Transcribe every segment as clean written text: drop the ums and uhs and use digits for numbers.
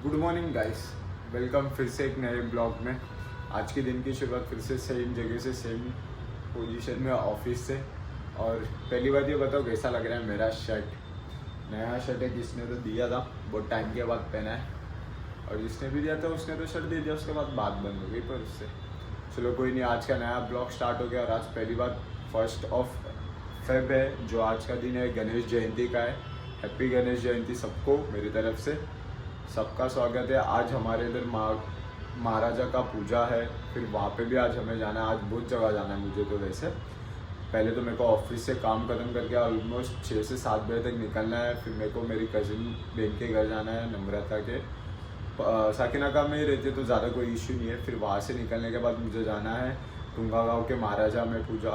Good morning guys, welcome फिर से एक नए ब्लॉग में। आज के दिन की शुरुआत फिर से सेम जगह से सेम पोजीशन में ऑफिस से। और पहली बात ये बताओ कैसा लग रहा है मेरा शर्ट। नया शर्ट है, जिसने तो दिया था बहुत टाइम के बाद पहना है, और जिसने भी दिया था उसने तो शर्ट दे दिया, उसके बाद बात बंद हो गई। पर उससे चलो कोई नहीं, आज का नया ब्लॉग स्टार्ट हो गया। और आज पहली बार 1 फेब है, जो आज का दिन है गणेश जयंती का है। हैप्पी गणेश जयंती सबको मेरी तरफ से, सबका स्वागत है। आज हमारे इधर महाराजा का पूजा है, फिर वहाँ पे भी आज हमें जाना है। आज बहुत जगह जाना है मुझे तो। वैसे पहले तो मेरे को ऑफिस से काम ख़त्म करके ऑलमोस्ट 6 से 7 बजे तक निकलना है। फिर मेरे को मेरी कज़िन बहन के घर जाना है, नम्रता के। साकिनाका में ही रहते तो ज़्यादा कोई इशू नहीं है। फिर वहाँ से निकलने के बाद मुझे जाना है टुंगा गाँव के महाराजा में पूजा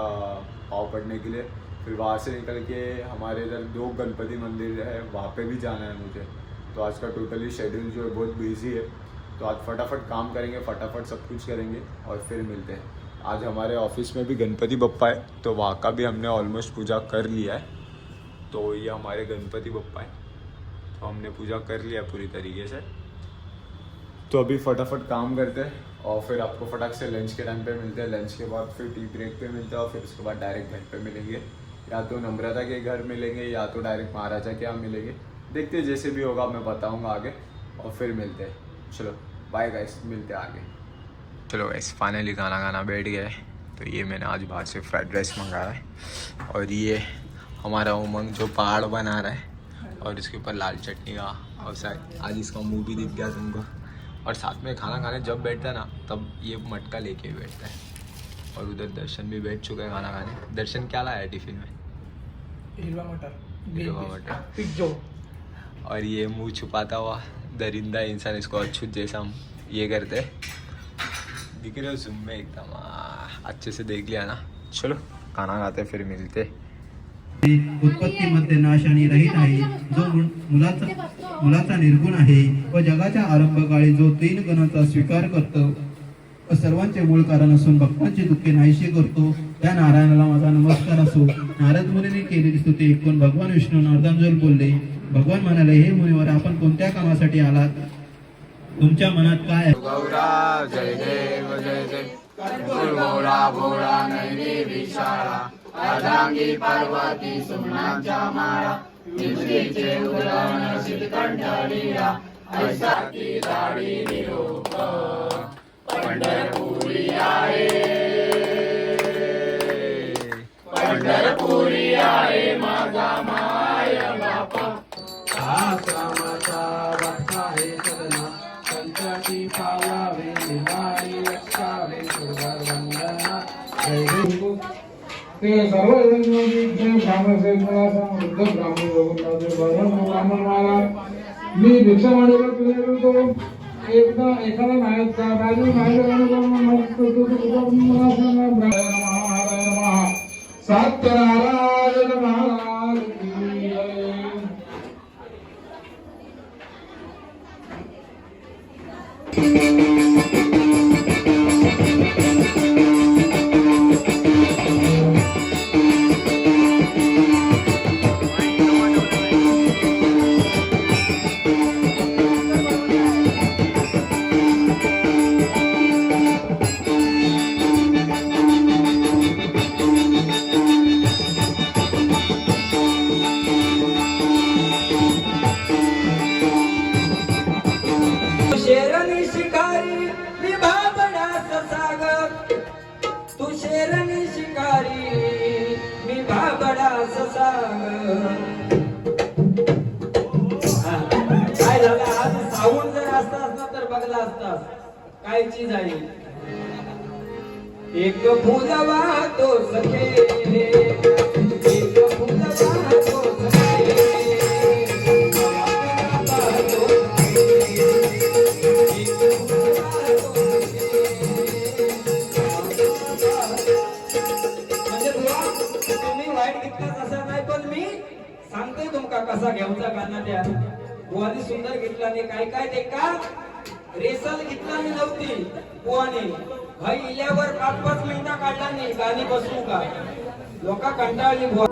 पाव पढ़ने के लिए। फिर वहाँ से निकल के हमारे इधर 2 गणपति मंदिर है, वहाँ पे भी जाना है मुझे। तो आज का टोटली शेड्यूल जो है बहुत बिजी है। तो आज फटाफट काम करेंगे, फटाफट सब कुछ करेंगे और फिर मिलते हैं। आज हमारे ऑफिस में भी गणपति बप्पा है, तो वहाँ का भी हमने ऑलमोस्ट पूजा कर लिया है। तो ये हमारे गणपति बप्पा है, तो हमने पूजा कर लिया पूरी तरीके से। तो अभी फटाफट काम करते हैं और फिर आपको फटाक से लंच के टाइम पे मिलते हैं। लंच के बाद फिर टी ब्रेक पे मिलते हैं और फिर उसके बाद डायरेक्ट घर पे मिलेंगे। या तो नम्रता के घर मिलेंगे या तो डायरेक्ट महाराजा के यहाँ मिलेंगे। देखते हैं, जैसे भी होगा मैं बताऊंगा आगे। और फिर मिलते हैं। चलो बाय गाइस, मिलते हैं आगे। चलो गाइस, फाइनली खाना बैठ गया है। तो ये मैंने आज बाहर से फ्राइड राइस मंगाया है, और ये हमारा उमंग जो पहाड़ बना रहा है, और इसके ऊपर लाल चटनी का। और शायद आज इसका मुँह भी दिख गया तुमको। और साथ में खाना खाने जब बैठता है ना, तब ये मटका लेके बैठता है। और उधर दर्शन भी बैठ चुका है खाना खाने। दर्शन क्या लाया है टिफिन में? हिरवा मटर पिज्जो। और ये मुंह छुपाता हुआ दरिंदा इंसान, इसको अछूत जैसा हम ये करते हैं। दिख रहे हो जूम में एकदम अच्छे से देख लिया ना। चलो खाना खाते फिर मिलते। उत्पत्ती मध्ये नाश आणि रहित आहे, जो मुलाचा निर्गुण आहे व जगाच्या आरंभकाळी जो 3 गणांचा स्वीकार करतो व सर्वांचे मूळ कारण असून भक्तांची दुःखे नाहीशी करतो, त्या नारायणाला माझा नमस्कार असो। नारद मुनीने केलेली स्तुती ऐकून भगवान विष्णू नारदांजल बोलले। भगवान म्हणाले, हे मुनिवर, आपण कोणत्या कामासाठी आलात? तुमच्या मनात काय आहे? गौरा जय देव जय जय, भोळा भोळा नैनी विशाळा, अर्धांगी पार्वती सुमनांच्या माळा, निवडीचे उदाहरण सिद्धकंठलीला, ऐसा ती दाढी निरोप पंढरपुरी आहे, पंढरपुरी आहे माझा माय बापा। आश्रमाचा भक्त आहे सदना, संकटी पायावे निवारी रक्षावे सुंदर वंदना। ते सर्व मी भिक्षा मांडीला फिरतो एकदा एखादा मायाचा बाजू सत्यनारायण महाराज की जय। शेरनी शिकारी विभावना सागर, तू शेरनी शिकारी विभावना सागर। काय झालं आज साऊंड जर असतास ना तर बघला असतास काय चीज आहे। एक फूल वाहतो सखे, एक फूल वाहतो सखे, सांगतोय तुमका कसा घेऊचा गाणं त्या बुवानी सुंदर घेतला नाही। काय काय ते का रेसल घेतला नाही नव्हती बुवानी, भाई इल्यावर 5-5 मिनिटं काढला नाही गाणी बसू का लोका कंटाळली बुवा।